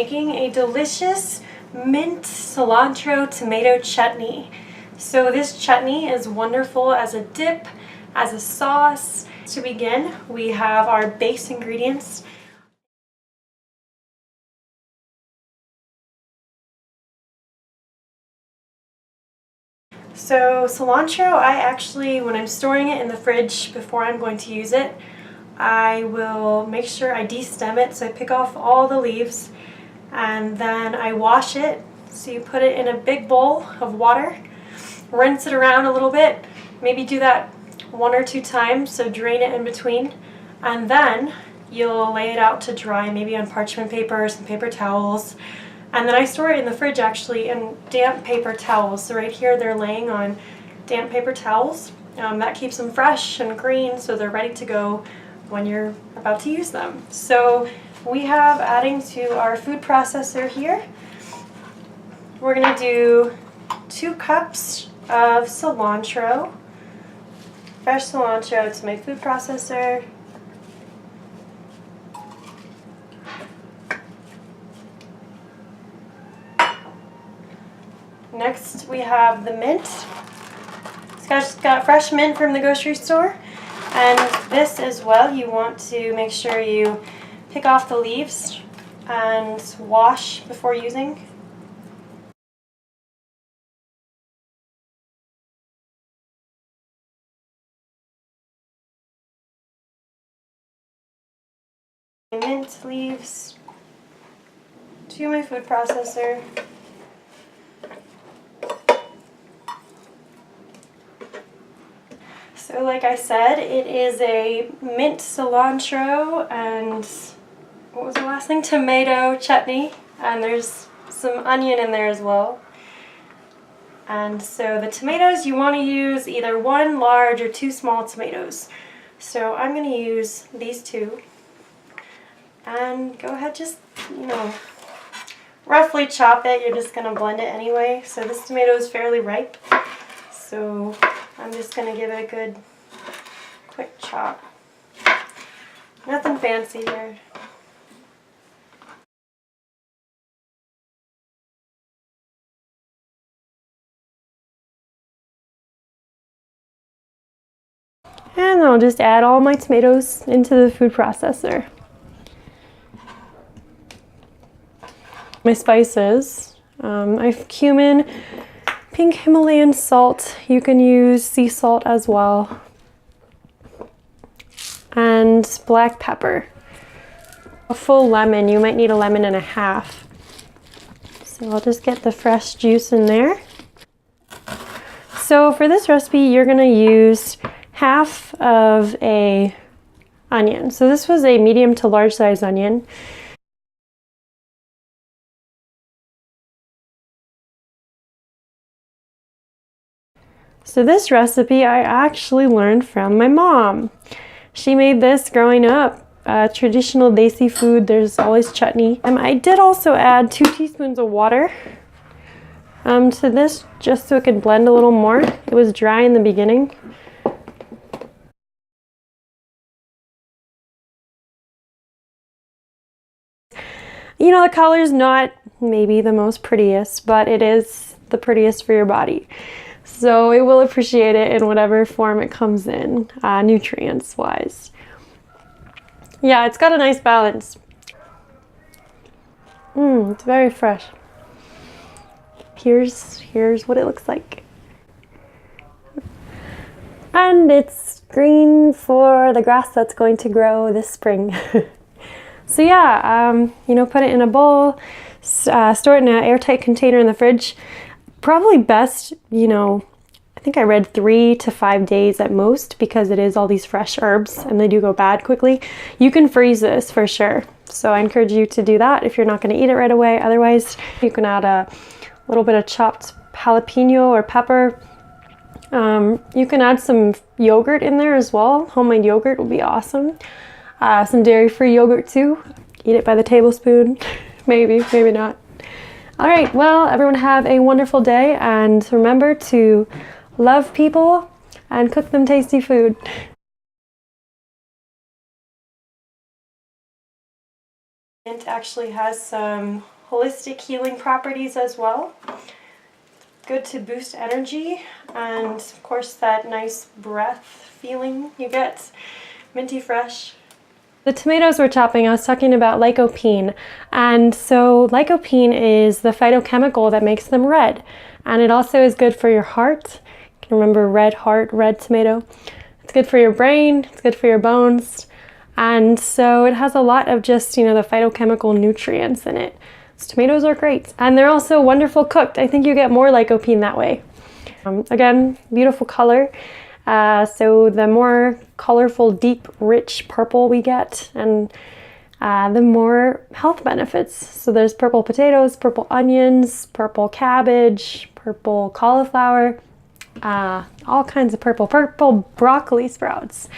making a delicious mint cilantro tomato chutney. So this chutney is wonderful as a dip, as a sauce. To begin, we have our base ingredients. So cilantro, I actually, when I'm storing it in the fridge before I'm going to use it, I will make sure I de-stem it, so I pick off all the leaves, and then I wash it. So you put it in a big bowl of water, rinse it around a little bit, maybe do that 1 or 2 times, so drain it in between, and then you'll lay it out to dry, maybe on parchment paper or some paper towels. And then I store it in the fridge actually in damp paper towels. So right here they're laying on damp paper towels. That keeps them fresh and green, so they're ready to go when you're about to use them. So we have, adding to our food processor here, we're going to do 2 cups of cilantro, fresh cilantro to my food processor. Next we have the mint. It's got fresh mint from the grocery store. And this as well, you want to make sure you pick off the leaves and wash before using. Mint leaves to my food processor. So like I said, it is a mint cilantro and what was the last thing? Tomato chutney, and there's some onion in there as well. And so the tomatoes, you want to use either 1 large or 2 small tomatoes. So I'm going to use these 2. And go ahead, just, roughly chop it. You're just going to blend it anyway. So this tomato is fairly ripe. So I'm just going to give it a good quick chop. Nothing fancy here. And I'll just add all my tomatoes into the food processor. My spices, I have cumin, pink Himalayan salt, you can use sea salt as well, and black pepper. A full lemon, you might need a lemon and a half. So I'll just get the fresh juice in there. So for this recipe, you're gonna use half of a onion. So this was a medium to large size onion. So this recipe I actually learned from my mom. She made this growing up, traditional desi food. There's always chutney. I did also add 2 teaspoons of water to this just so it could blend a little more. It was dry in the beginning. The color's not maybe the most prettiest, but it is the prettiest for your body. So it will appreciate it in whatever form it comes in, nutrients wise. Yeah, it's got a nice balance. It's very fresh. Here's what it looks like. And it's green for the grass that's going to grow this spring. So yeah, put it in a bowl, store it in an airtight container in the fridge. Probably best, I think I read 3 to 5 days at most, because it is all these fresh herbs and they do go bad quickly. You can freeze this for sure. So I encourage you to do that if you're not going to eat it right away. Otherwise, you can add a little bit of chopped jalapeno or pepper. You can add some yogurt in there as well. Homemade yogurt would be awesome. Some dairy-free yogurt too. Eat it by the tablespoon. Maybe, maybe not. All right, well, everyone have a wonderful day, and remember to love people and cook them tasty food. Mint actually has some holistic healing properties as well. Good to boost energy, and of course that nice breath feeling you get. Minty fresh. The tomatoes we're chopping, I was talking about lycopene, and so lycopene is the phytochemical that makes them red, and it also is good for your heart. You can remember red heart, red tomato. It's good for your brain, it's good for your bones, and so it has a lot of just, the phytochemical nutrients in it. So tomatoes are great, and they're also wonderful cooked. I think you get more lycopene that way. Again, beautiful color. So the more colorful, deep, rich purple we get, and the more health benefits. So there's purple potatoes, purple onions, purple cabbage, purple cauliflower, all kinds of purple broccoli sprouts.